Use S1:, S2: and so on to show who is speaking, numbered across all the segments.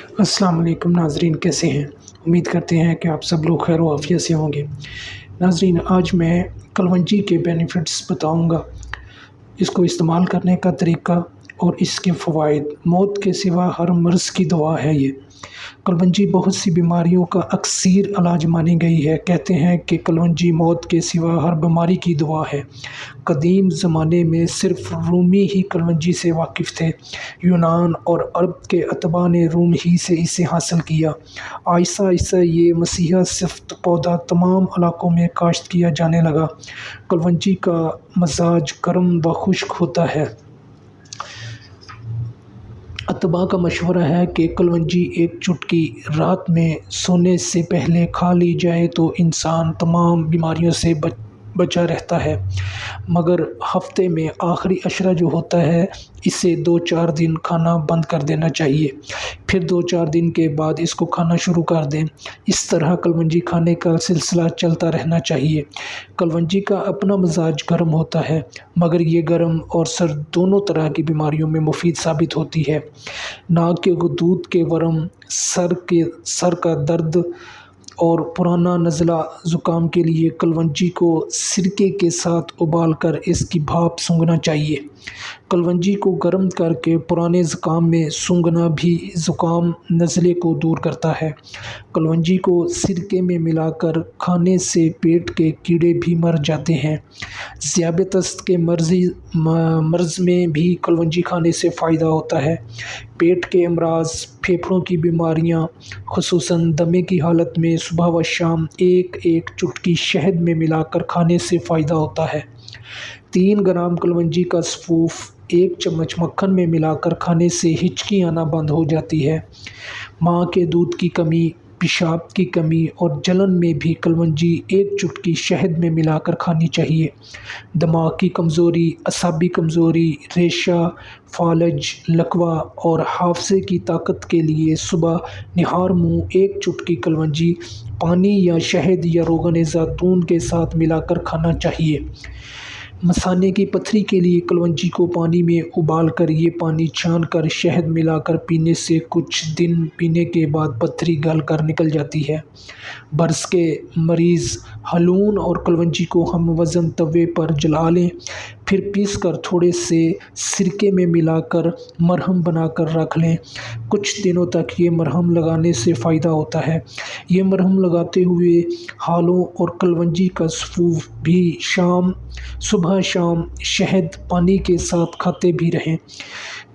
S1: अस्सलाम वालेकुम नाज़रीन, कैसे हैं। उम्मीद करते हैं कि आप सब लोग खैर व आफियत से होंगे। नाज़रीन, आज मैं कलवंजी के बेनिफिट्स बताऊंगा, इसको इस्तेमाल करने का तरीका और इसके फ़वाइद। मौत के सिवा हर मर्ज़ की दवा है ये। कलवंजी बहुत सी बीमारियों का अक्सर इलाज मानी गई है। कहते हैं कि कलवंजी मौत के सिवा हर बीमारी की दवा है। कदीम ज़माने में सिर्फ़ रूमी ही कलवंजी से वाकिफ़ थे। यूनान और अरब के अतबा ने रूम ही से इसे हासिल किया। आहिस्ता आहिस्ता ये मसीहा सिफ्त पौधा तमाम इलाकों में काश्त किया जाने लगा। कलवंजी का मजाज गर्म व खुश्क होता है। अतबा का मशवरा है कि कलवंजी एक चुटकी रात में सोने से पहले खा ली जाए तो इंसान तमाम बीमारियों से बचा रहता है, मगर हफ्ते में आखिरी अशरा जो होता है इसे 2-4 दिन खाना बंद कर देना चाहिए, फिर 2-4 दिन के बाद इसको खाना शुरू कर दें। इस तरह कलवंजी खाने का सिलसिला चलता रहना चाहिए। कलवंजी का अपना मजाज गर्म होता है, मगर ये गर्म और सर्द दोनों तरह की बीमारियों में मुफीद साबित होती है। नाक के गुदूद के वर्म, सर का दर्द और पुराना नज़ला ज़ुकाम के लिए कलवंजी को सिरके के साथ उबालकर इसकी भाप सूंघना चाहिए। कलवंजी को गर्म करके पुराने ज़ुकाम में सूंघना भी ज़ुकाम नज़ले को दूर करता है। कलवंजी को सिरके में मिलाकर खाने से पेट के कीड़े भी मर जाते हैं। ज़ियाबतस के मर्ज़ में भी कलवंजी खाने से फ़ायदा होता है। पेट के अमराज, फेफड़ों की बीमारियां, खुसूसन दमे की हालत में सुबह व शाम एक चुटकी शहद में मिलाकर खाने से फ़ायदा होता है। 3 ग्राम कलवंजी का सफ़ूफ 1 चम्मच मक्खन में मिलाकर खाने से हिचकी आना बंद हो जाती है। माँ के दूध की कमी, पेशाब की कमी और जलन में भी कलवंजी 1 चुटकी शहद में मिलाकर खानी चाहिए। दिमाग की कमज़ोरी, असाबी कमज़ोरी, रेशा, फालज, लकवा और हाफ़ज़े की ताकत के लिए सुबह निहार मुँह 1 चुटकी कलवंजी पानी या शहद या रोगन ज़ैतून के साथ मिलाकर खाना चाहिए। मसाने की पथरी के लिए कलवंजी को पानी में उबालकर ये पानी छानकर शहद मिलाकर पीने से कुछ दिन पीने के बाद पथरी गल कर निकल जाती है। बर्स के मरीज़ हलून और कलवंजी को हम वज़न तवे पर जला लें, फिर पीसकर थोड़े से सिरके में मिलाकर मरहम बनाकर रख लें। कुछ दिनों तक ये मरहम लगाने से फ़ायदा होता है। ये मरहम लगाते हुए हालों और कलवंजी का सफ़ूफ भी सुबह शाम शहद पानी के साथ खाते भी रहें।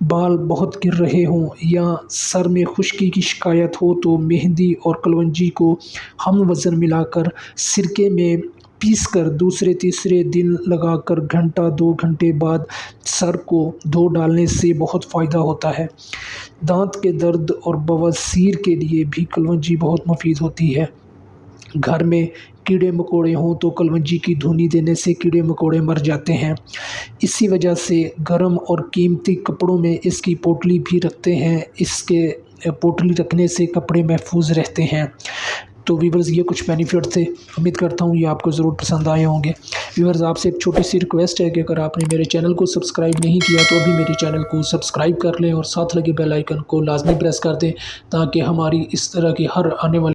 S1: बाल बहुत गिर रहे हों या सर में खुश्की की शिकायत हो तो मेहंदी और कलवंजी को हम वज़न मिलाकर सिरके में पीसकर दूसरे तीसरे दिन लगाकर घंटा 2 घंटे बाद सर को धो डालने से बहुत फ़ायदा होता है। दांत के दर्द और बवासीर के लिए भी कलवंजी बहुत मुफीद होती है। घर में कीड़े मकोड़े हों तो कलवंजी की धुनी देने से कीड़े मकोड़े मर जाते हैं। इसी वजह से गर्म और कीमती कपड़ों में इसकी पोटली भी रखते हैं। इसके पोटली रखने से कपड़े महफूज रहते हैं। तो व्यूअर्स, ये कुछ बेनिफिट थे। उम्मीद करता हूँ ये आपको ज़रूर पसंद आए होंगे। व्यूअर्स, आपसे एक छोटी सी रिक्वेस्ट है कि अगर आपने मेरे चैनल को सब्सक्राइब नहीं किया तो अभी मेरे चैनल को सब्सक्राइब कर लें और साथ लगे बेल आइकन को लाजमी प्रेस कर दें, ताकि हमारी इस तरह की हर आने वाली